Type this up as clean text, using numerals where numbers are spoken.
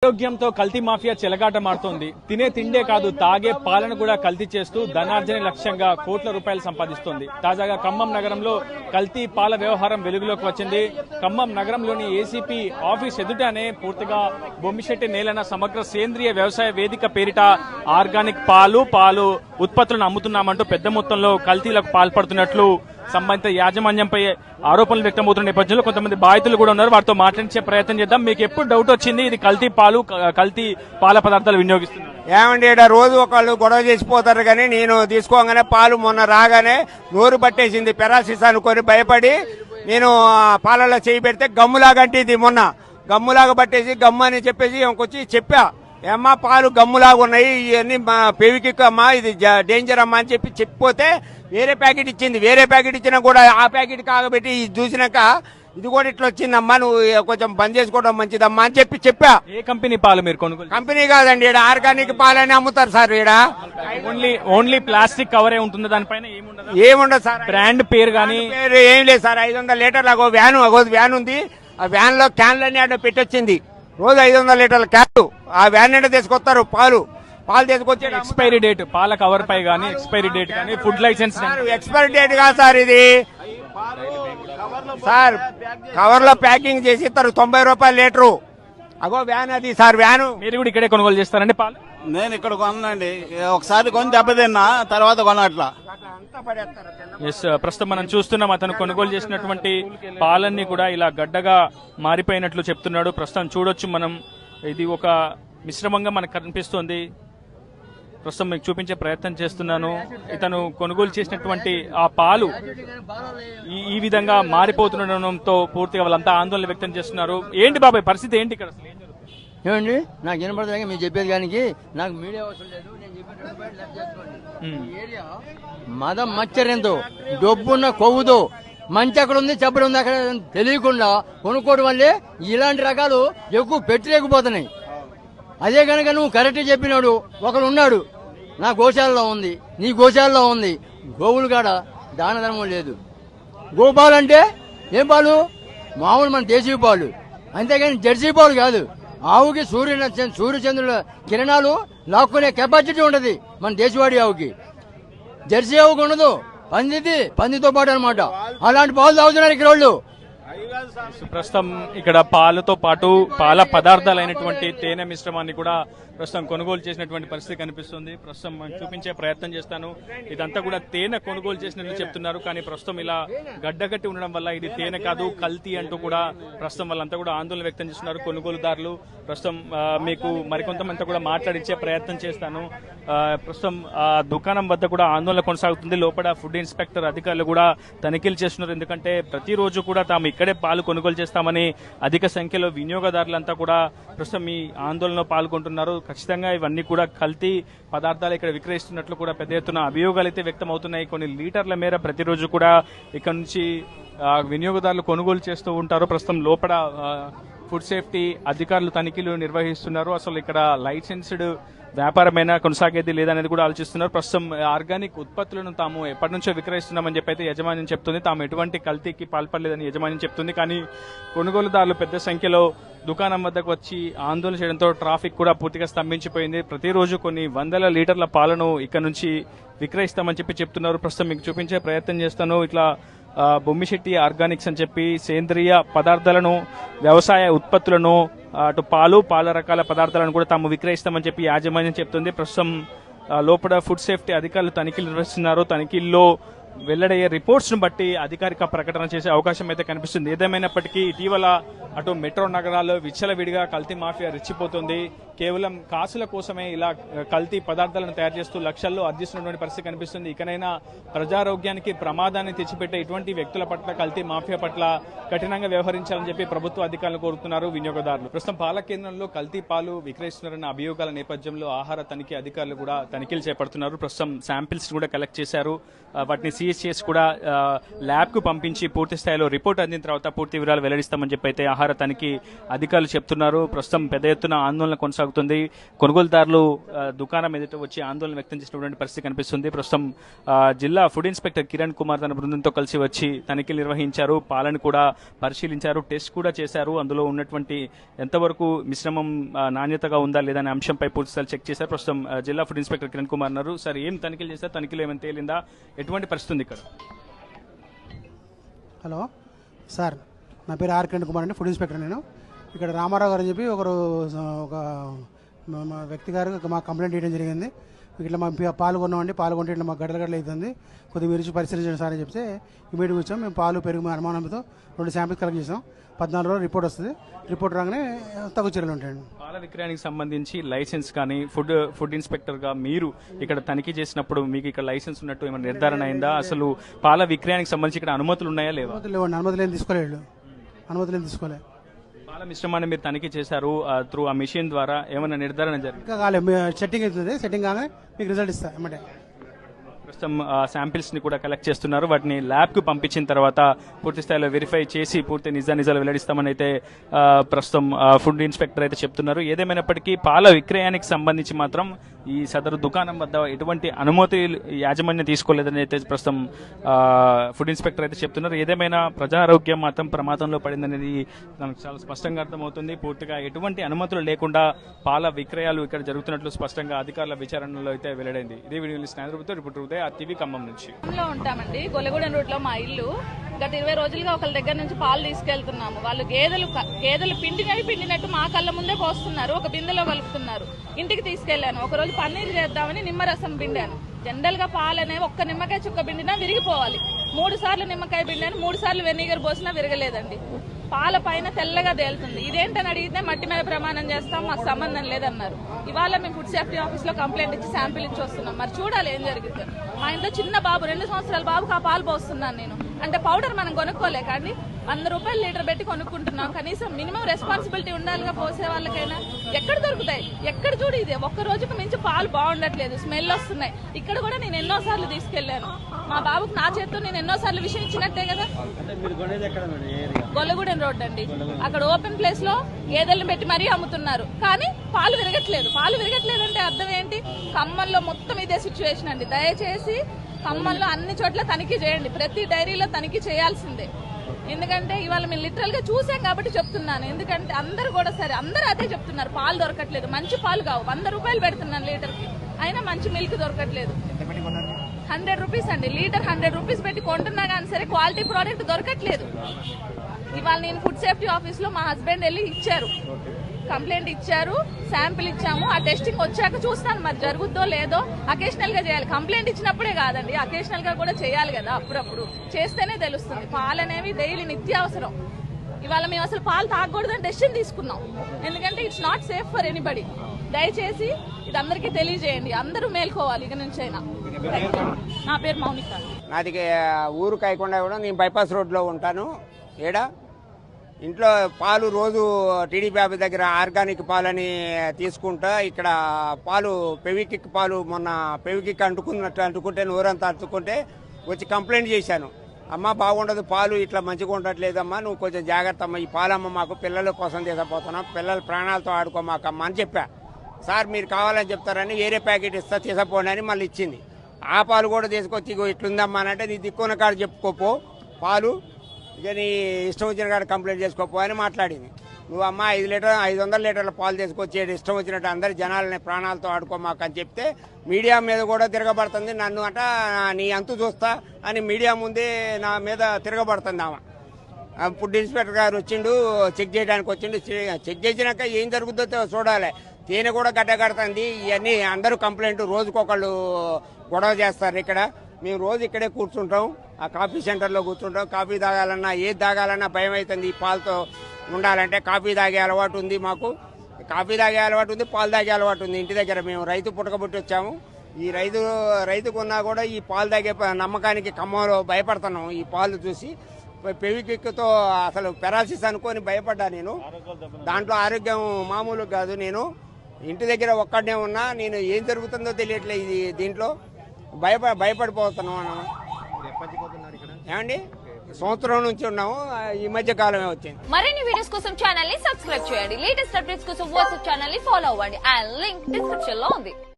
ప్రజారోగ్యంతో కల్తీ మాఫియా చెలగాటమాడుతోంది. తినే తిండే కాదు, తాగే పాలన కూడా కల్తీ చేస్తూ ధనార్జన లక్ష్యంగా కోట్ల రూపాయలు సంపాదిస్తోంది. తాజాగా ఖమ్మం నగరంలో కల్తీ పాల వ్యవహారం వెలుగులోకి వచ్చింది. ఖమ్మం నగరంలోని ఏసీపీ ఆఫీస్ ఎదుటనే పూర్తిగా బొమ్మిశెట్టి నేలన సమగ్ర సేంద్రియ వ్యవసాయ వేదిక పేరిట ఆర్గానిక్ పాలు ఉత్పత్తులను అమ్ముతున్నామంటూ పెద్ద మొత్తంలో కల్తీలకు పాల్పడుతున్నట్లు సంబంధిత యాజమాన్యంపై ఆరోపణలు వ్యక్తమవుతున్న నేపథ్యంలో కొంతమంది బాధితులు కూడా ఉన్నారు. వారితో మాట్లాడించే ప్రయత్నం చేద్దాం. మీకు ఎప్పుడు డౌట్ వచ్చింది ఇది కల్తీ పాల పదార్థాలు వినియోగిస్తున్నారు? ఏమండి, ఇక్కడ రోజు ఒకళ్ళు గొడవ చేసిపోతారు కానీ నేను తీసుకోగానే పాలు మొన్న రాగానే నోరు పట్టేసింది. పెరాసిస్ అనుకొని భయపడి నేను పాలలో చేయి పెడితే గమ్ములాగంటే ఇది మొన్న గమ్ములాగా పట్టేసి గమ్ము అని చెప్పేసి ఇంకొచ్చి చెప్పా, ఏమ్మా పాలు గమ్ములాగా ఉన్నాయి, ఇవన్నీ పెవికిక్కమ్మా, ఇది డేంజర్ అమ్మా అని చెప్పిపోతే వేరే ప్యాకెట్ ఇచ్చింది. వేరే ప్యాకెట్ ఇచ్చినా కూడా ఆ ప్యాకెట్ కాగబెట్టి చూసినాక ఇది కూడా ఇట్లా వచ్చిందమ్మా, నువ్వు కొంచెం బంద్ చేసుకోవడం మంచిదమ్మా అని చెప్పా. ఏ కంపెనీ పాలు మీరు కొనుగోలు? కంపెనీ కాదండి, ఇక్కడ ఆర్గానిక్ పాలని అమ్ముతారు సార్. ఇక్కడ ఓన్లీ ప్లాస్టిక్ కవరే ఉంటుంది, దానిపైన ఏముండదు సార్. బ్రాండ్ పేరు కానీ పేరు ఏం లేదు సార్. 500 లీటర్లు వ్యాన్ ఉంది. ఆ వ్యాన్ లో క్యాన్లన్నీ అక్కడ పెట్టొచ్చింది. రోజు 500 లీటర్ల క్యాన్ ఆ వ్యాన్ అంటే తీసుకొస్తారు. పాలు తీసుకొచ్చి ఎక్స్పైరీ డేట్ పాల కవర్ పై గానీ ఎక్స్పైరీ డేట్ గానీ ఫుడ్ లైసెన్స్ ఎక్స్పైరీ డేట్ కాదు సార్. ఇది సార్ కవర్ లో ప్యాకింగ్ చేసి ఇస్తారు. 90 రూపాయలు లీటరు. వ్యాన్ అది సార్. వ్యాను మీరు కూడా ఇక్కడే కొనుగోలు చేస్తారండి పాలు? నేను ఇక్కడ కొనండి, ఒకసారి కొని దెబ్బతిన్నా, తర్వాత కొనట్లా. ఎస్, ప్రస్తుతం మనం చూస్తున్నాం అతను కొనుగోలు చేసినటువంటి పాలన్నీ కూడా ఇలా గడ్డగా మారిపోయినట్లు చెప్తున్నాడు. ప్రస్తుతం చూడొచ్చు మనం, ఇది ఒక మిశ్రమంగా మనకు కనిపిస్తోంది. ప్రస్తుతం మీకు చూపించే ప్రయత్నం చేస్తున్నాను. ఇతను కొనుగోలు చేసినటువంటి ఆ పాలు ఈ విధంగా మారిపోతుండడంతో పూర్తిగా వాళ్ళంతా ఆందోళన వ్యక్తం చేస్తున్నారు. ఏంటి బాబాయ్ పరిస్థితి ఏంటి ఇక్కడ? ఏమండి, నాకు వినపడదు మీరు చెప్పేది కానీ నాకు మీడియా అవసరం లేదు. నేను ఏరియా మదం మచ్చర్యంతో డబ్బున్న కొవ్వుతో మంచి అక్కడ ఉంది, చెప్పడం ఉంది అక్కడ తెలియకుండా కొనుక్కోవడం వల్లే ఇలాంటి రకాలు ఎక్కువ పెట్టలేకపోతున్నాయి. అదే కనుక నువ్వు కరెక్ట్ చెప్పినాడు, ఒకడు ఉన్నాడు నా గోశాలలో ఉంది, నీ గోశాలలో ఉంది, గోవులు కాడ దాన ధర్మం లేదు. గోపాలు అంటే ఏం పాలు? మామూలు మన దేశీయ పాలు, అంతేగాని జెర్సీ పాలు కాదు. ఆవుకి సూర్యచంద్రుల కిరణాలు లాక్కునే కెపాసిటీ ఉంటది మన దేశవాడి ఆవుకి. జెర్సీ ఆవుకి ఉండదు, పందితో పాటు అనమాట. అలాంటి పాలు తాగుతున్నారు ఇక్కడ వాళ్ళు. ప్రస్తుతం ఇక్కడ పాలతో పాటు పాల పదార్థాలైనటువంటి తేనె మిశ్రమాన్ని కూడా ప్రస్తుతం కొనుగోలు చేసినటువంటి పరిస్థితి కనిపిస్తుంది. ప్రస్తుతం చూపించే ప్రయత్నం చేస్తాను. ఇదంతా కూడా తేనె కొనుగోలు చేసినట్లు చెప్తున్నారు, కానీ ప్రస్తుతం ఇలా గడ్డగట్టి ఉండడం వల్ల ఇది తేనె కాదు కల్తీ అంటూ కూడా ప్రస్తుతం వాళ్ళంతా కూడా ఆందోళన వ్యక్తం చేస్తున్నారు కొనుగోలుదారులు. ప్రస్తుతం మీకు మరికొంతమంది కూడా మాట్లాడించే ప్రయత్నం చేస్తాను. ప్రస్తుతం దుకాణం వద్ద కూడా ఆందోళన కొనసాగుతుంది. లోపల ఫుడ్ ఇన్స్పెక్టర్ అధికారులు కూడా తనిఖీలు చేస్తున్నారు. ఎందుకంటే ప్రతిరోజు కూడా తాము ఇక్కడే పాలు కొనుగోలు చేస్తామని అధిక సంఖ్యలో వినియోగదారులంతా కూడా ప్రస్తుతం ఈ ఆందోళనలో పాల్గొంటున్నారు. ఖచ్చితంగా ఇవన్నీ కూడా కల్తీ పదార్థాలు ఇక్కడ విక్రయిస్తున్నట్లు కూడా పెద్ద ఎత్తున అభియోగాలు అయితే వ్యక్తం అవుతున్నాయి. కొన్ని లీటర్ల మేర ప్రతిరోజు కూడా ఇక్కడ నుంచి వినియోగదారులు కొనుగోలు చేస్తూ ఉంటారు. ప్రస్తుతం లోపల ఫుడ్ సేఫ్టీ అధికారులు తనిఖీలు నిర్వహిస్తున్నారు. అసలు ఇక్కడ లైసెన్స్డ్ వ్యాపారమైనా కొనసాగేది లేదనేది కూడా ఆలోచిస్తున్నారు. ప్రస్తుతం ఆర్గానిక్ ఉత్పత్తులను తాము ఎప్పటి నుంచో విక్రయిస్తున్నామని చెప్పి అయితే యజమాన్యం చెప్తుంది. తాము ఎటువంటి కల్తీకి పాల్పడలేదని యజమాన్యం చెప్తుంది. కానీ కొనుగోలుదారులు పెద్ద సంఖ్యలో దుకాణం వద్దకు వచ్చి ఆందోళన చేయడంతో ట్రాఫిక్ కూడా పూర్తిగా స్తంభించిపోయింది. ప్రతిరోజు కొన్ని వందల లీటర్ల పాలను ఇక్కడ నుంచి విక్రయిస్తామని చెప్తున్నారు. ప్రస్తుతం మీకు చూపించే ప్రయత్నం చేస్తాను. ఇట్లా బొమ్మిశెట్టి ఆర్గానిక్స్ అని చెప్పి సేంద్రియ పదార్థాలను, వ్యవసాయ ఉత్పత్తులను, అటు పాల రకాల పదార్థాలను కూడా తాము విక్రయిస్తామని చెప్పి యాజమాన్యం చెప్తుంది. ప్రస్తుతం లోపల ఫుడ్ సేఫ్టీ అధికారులు తనిఖీలు నిర్వహిస్తున్నారు. తనిఖీల్లో వెల్లడయ్యే రిపోర్ట్స్ ను బట్టి అధికారిక ప్రకటన చేసే అవకాశం అయితే కనిపిస్తుంది. ఏదేమైనప్పటికీ ఇటీవల అటు మెట్రో నగరాల్లో విచ్చలవిడిగా కల్తీ మాఫియా రెచ్చిపోతుంది. కేవలం కాసుల కోసమే ఇలా కల్తీ పదార్థాలను తయారు చేస్తూ లక్షల్లో ఆర్జిస్తున్నటువంటి పరిస్థితి కనిపిస్తుంది. ఇకనైనా ప్రజారోగ్యానికి ప్రమాదాన్ని తెచ్చిపెట్టే ఇటువంటి వ్యక్తుల పట్ల, కల్తీ మాఫియా పట్ల కఠినంగా వ్యవహరించాలని చెప్పి ప్రభుత్వ అధికారులు కోరుతున్నారు వినియోగదారులు. ప్రస్తుతం పాల కేంద్రంలో కల్తీ పాలు విక్రయిస్తున్నారన్న అభియోగాల నేపథ్యంలో ఆహార తనిఖీ అధికారులు కూడా తనిఖీలు చేపడుతున్నారు. ప్రస్తుతం శాంపిల్స్ కూడా కలెక్ట్ చేశారు. వాటిని సీజ్ సీజ్ చేసి కూడా ల్యాబ్ కు పంపించి పూర్తి స్థాయిలో రిపోర్ట్ అందిన తర్వాత పూర్తి వివరాలు వెల్లడిస్తామని చెప్పి అయితే ఆహార తనిఖీ అధికారులు చెప్తున్నారు. ప్రస్తుతం పెద్ద ఎత్తున ఆందోళన కొనసాగుతుంది. కొనుగోలుదారులు దుకాణం ఎదుట వచ్చి ఆందోళన వ్యక్తం చేసినటువంటి పరిస్థితి కనిపిస్తుంది. ప్రస్తుతం జిల్లా ఫుడ్ ఇన్స్పెక్టర్ కిరణ్ కుమార్ తన బృందంతో కలిసి వచ్చి తనిఖీలు నిర్వహించారు. పాలను కూడా పరిశీలించారు, టెస్ట్ కూడా చేశారు. అందులో ఉన్నటువంటి ఎంతవరకు మిశ్రమం నాణ్యతగా ఉందా లేదా అనే అంశంపై పూర్తిస్థాయి చెక్ చేశారు. ప్రస్తుతం జిల్లా ఫుడ్ ఇన్స్పెక్టర్ కిరణ్ కుమార్ అన్నారు. సార్, ఏం తనిఖీలు చేశారు? తనిఖీలు ఏమైనా తేలిందా? ఎటువంటి పరిస్థితి ఉంది ఇక్కడ? హలో సార్, నా పేరు ఆర్ కిరణ్ కుమార్ అండి, ఫుడ్ ఇన్స్పెక్టర్. నేను ఇక్కడ రామారావు గారు అని చెప్పి ఒక వ్యక్తి గారు మాకు కంప్లైంట్ చేయడం జరిగింది. ఇట్లా మా పాలు కొన్నామండి, పాలు కొంటే ఇట్లా మాకు గడ్డలు అవుతుంది, కొద్దిగా మీరు పరిశీలించండి సార్ అని చెప్తే ఇమీడియట్గా వచ్చాం. మేము పాలు పెరుగు అనుమానంతో 2 శాంపిల్స్ కలెక్ట్ చేసాం. 14 రోజులు రిపోర్ట్ వస్తుంది. రిపోర్ట్ రాగానే తగు చర్యలు ఉంటాయండి. పాల విక్రయానికి సంబంధించి లైసెన్స్ కానీ ఫుడ్ ఇన్స్పెక్టర్ గా మీరు ఇక్కడ తనిఖీ చేసినప్పుడు మీకు ఇక్కడ లైసెన్స్ ఉన్నట్టు ఏమైనా నిర్ధారణ అయిందా? అసలు పాల విక్రయానికి సంబంధించి ఇక్కడ అనుమతులు ఉన్నాయా లేవా? అనుమతులు ఏం తీసుకోలేదు. పాల మిశ్రమాన్ని మీరు తనిఖీ చేశారు త్రూ ఆ మిషన్ ద్వారా, ఏమైనా నిర్ధారణ జరిగింది? ఇంకా కాలేదు. సెట్టింగ్ అవుతుంది. సెట్టింగ్ కాగానే మీకు రిజల్ట్ ఇస్తా ఏమంటే. ప్రస్తుతం శాంపిల్స్ ని కూడా కలెక్ట్ చేస్తున్నారు. వాటిని ల్యాబ్ కు పంపించిన తర్వాత పూర్తి స్థాయిలో వెరిఫై చేసి పూర్తి నిజాలు వెల్లడిస్తామని అయితే ప్రస్తుతం ఫుడ్ ఇన్స్పెక్టర్ అయితే చెప్తున్నారు. ఏదేమైనప్పటికీ పాల విక్రయానికి సంబంధించి మాత్రం ఈ సదరు దుకాణం వద్ద ఎటువంటి అనుమతి యాజమాన్యం తీసుకోలేదని అయితే ప్రస్తుతం ఫుడ్ ఇన్స్పెక్టర్ అయితే చెప్తున్నారు. ఏదేమైనా ప్రజారోగ్యం మాత్రం ప్రమాదంలో పడిందనేది మనకు చాలా స్పష్టంగా అర్థమవుతుంది. పూర్తిగా ఎటువంటి అనుమతులు లేకుండా పాల విక్రయాలు ఇక్కడ జరుగుతున్నట్లు స్పష్టంగా అధికారుల విచారణలో అయితే వెల్లడైంది. ఇదే వీడియో రిపోర్టర్ టీవీ ఖమ్మం నుంచి ఉంటామండి. గొల్లగూడెం రూట్ లో మా ఇల్లు. గత 20 రోజులుగా ఒకళ్ళ దగ్గర నుంచి పాలు తీసుకెళ్తున్నాము. వాళ్ళు గేదెలు పిండినట్టు మా కళ్ళ ముందే పోస్తున్నారు, ఒక బిందెలో కలుపుతున్నారు. ఇంటికి తీసుకెళ్లాను. ఒక రోజు పన్నీర్ చేద్దామని నిమ్మరసం పిండాను. జనరల్ గా పాలు అనేవి ఒక్క నిమ్మకాయ చుక్క పిండినా విరిగిపోవాలి. 3 సార్లు నిమ్మకాయ పిండాను, 3 సార్లు వెనిగర్ పోసినా విరగలేదండి. పాల పైన తెల్లగా తేలుతుంది. ఇదేంటని అడిగితే మట్టి మీద ప్రమాణం చేస్తాం, మాకు సంబంధం లేదన్నారు. ఇవాళ మేము ఫుడ్ సేఫ్టీ ఆఫీస్ లో కంప్లైంట్ ఇచ్చి శాంపిల్ ఇచ్చి వస్తున్నాం. మరి చూడాలి ఏం జరిగింది. మా ఇంట్లో చిన్న బాబు, 2 సంవత్సరాల బాబుకి ఆ పాలు పోస్తున్నాను నేను. అంటే పౌడర్ మనం కొనుక్కోలేక అండి, 100 రూపాయలు లీటర్ పెట్టి కొనుక్కుంటున్నాం. కనీసం మినిమం రెస్పాన్సిబిలిటీ ఉండాలిగా పోసే వాళ్ళకైనా. ఎక్కడ దొరుకుతాయి? ఎక్కడ చూడు ఇదే. ఒక్క రోజుకు మించి పాలు బాగుండట్లేదు, స్మెల్ వస్తున్నాయి. ఇక్కడ కూడా నేను ఎన్నోసార్లు తీసుకెళ్లాను. మా బాబుకు నా చేతితో నేను ఎన్నోసార్లు విషయం ఇచ్చినట్టే కదా. గొల్లగూడెం రోడ్ అండి. అక్కడ ఓపెన్ ప్లేస్ లో గేదెలను పెట్టి మరీ అమ్ముతున్నారు, కానీ పాలు విరగట్లేదు. పాలు విరగట్లేదు అంటే అర్థం ఏంటి? ఖమ్మంలో మొత్తం ఇదే సిచ్యువేషన్ అండి. దయచేసి ఖమ్మంలో అన్ని చోట్ల తనిఖీ చేయండి. ప్రతి డైరీలో తనిఖీ చేయాల్సిందే. ఎందుకంటే ఇవాళ మేము లిటరల్ గా చూసాం కాబట్టి చెప్తున్నాను. ఎందుకంటే అందరూ కూడా సరే, అందరూ అదే చెప్తున్నారు, పాలు దొరకట్లేదు, మంచి పాలు కావు. 100 రూపాయలు పెడుతున్నాను లీటర్ కి, అయినా మంచి మిల్క్ దొరకట్లేదు. 100 రూపీస్ అండి లీటర్. 100 రూపీస్ పెట్టి కొంటున్నా కానీ సరే క్వాలిటీ ప్రోడక్ట్ దొరకట్లేదు. ఇవాళ నేను ఫుడ్ సేఫ్టీ ఆఫీస్ లో మా హస్బెండ్ వెళ్ళి ఇచ్చారు, కంప్లైంట్ ఇచ్చారు, శాంపిల్ ఇచ్చాము. ఆ టెస్టింగ్ వచ్చాక చూస్తాను మరి జరుగుద్దో లేదో. అకేషనల్ గా చేయాలి. కంప్లైంట్ ఇచ్చినప్పుడే కాదండి, అకేషనల్ గా కూడా చేయాలి కదా. అప్పుడప్పుడు చేస్తేనే తెలుస్తుంది. పాలు అనేవి డైలీ నిత్యావసరం. ఇవాళ మేము అసలు పాలు తాగకూడదని డెసిషన్ తీసుకున్నాం. ఎందుకంటే it's not safe for anybody. దయచేసి ఇది అందరికీ తెలియజేయండి. అందరూ మేల్కోవాలి ఇక నుంచైనా. నా పేరు మౌనిక. నాది ఊరు కాయకుండా కూడా నేను బైపాస్ రోడ్లో ఉంటాను. ఏడా ఇంట్లో పాలు రోజు టీడీపీ ఆఫీస్ దగ్గర ఆర్గానిక్ పాలని తీసుకుంటా. ఇక్కడ పాలు పెవికిక్ పాలు మొన్న పెవికిక్ అంటుకుంటే నోరంతా అంటుకుంటే వచ్చి కంప్లైంట్ చేశాను. అమ్మ బాగుండదు పాలు, ఇట్లా మంచిగా ఉండట్లేదమ్మా, నువ్వు కొంచెం జాగ్రత్త అమ్మ, ఈ పాలమ్మ మాకు పిల్లల కోసం తీసుకుపోతున్నాం, పిల్లల ప్రాణాలతో ఆడుకోమాకమ్మా అని చెప్పా. సార్ మీరు కావాలని చెప్తారని వేరే ప్యాకెట్ ఇస్తా తీసుకుపోండి అని మళ్ళీ ఇచ్చింది. ఆ పాలు కూడా తీసుకొచ్చి ఇట్లుందమ్మా అని అంటే నీ దిక్కున్న కాడ చెప్పుకోపో పాలు, ఇక నీ ఇష్టం వచ్చిన కాడ కంప్లైంట్ చేసుకోపో అని మాట్లాడింది. నువ్వు అమ్మ 500 లీటర్ల పాలు తీసుకొచ్చి ఇష్టం వచ్చినట్టు అందరి జనాలని ప్రాణాలతో ఆడుకోమాక అని చెప్తే మీడియా మీద కూడా తిరగబడుతుంది. నన్ను అట నీ అంతు చూస్తా అని మీడియా ముందే నా మీద తిరగబడుతుంది ఆమె. ఫుడ్ ఇన్స్పెక్టర్ గారు వచ్చిండు, చెక్ చేయడానికి వచ్చిండు. చెక్ చేసినాక ఏం జరుగుతుందో చూడాలి. తేనె కూడా గడ్డ కడుతుంది. ఇవన్నీ అందరూ కంప్లైంట్ రోజుకొకళ్ళు గొడవ చేస్తారు. ఇక్కడ మేము రోజు ఇక్కడే కూర్చుంటాం, ఆ కాఫీ సెంటర్లో కూర్చుంటాం. కాఫీ తాగాలన్నా ఏది తాగాలన్నా భయం అవుతుంది. ఈ పాలతో ఉండాలంటే కాఫీ తాగే అలవాటు ఉంది మాకు. కాఫీ తాగే అలవాటు ఉంది, పాలు తాగే అలవాటు ఉంది. ఇంటి దగ్గర మేము రైతు పుట్టకబుట్టి వచ్చాము. ఈ రైతుకున్నా కూడా ఈ పాలు తాగే నమ్మకానికి ఖమ్మంలో భయపడుతున్నాం. ఈ పాలు చూసి పెవికిక్తో అసలు పెరాలసిస్ అనుకొని భయపడ్డా నేను. దాంట్లో ఆరోగ్యం మామూలు కాదు. నేను ఇంటి దగ్గర ఒక్కడనే ఉన్నా, నేను ఏం జరుగుతుందో తెలియట్లేదు. దీంట్లో భయపడిపోతున్నాను. ఏమండి సంవత్సరం నుంచి ఉన్నాము, ఈ మధ్య కాలమే వచ్చింది. మరిన్ని వీడియోస్ కోసం ఛానల్ ని సబ్స్క్రైబ్ చేయండి. లేటెస్ట్ అప్డేట్స్ కోసం వాట్సాప్ ఛానల్ ని ఫాలో అవ్వండి. అండ్ లింక్ డిస్క్రిప్షన్ లో ఉంది.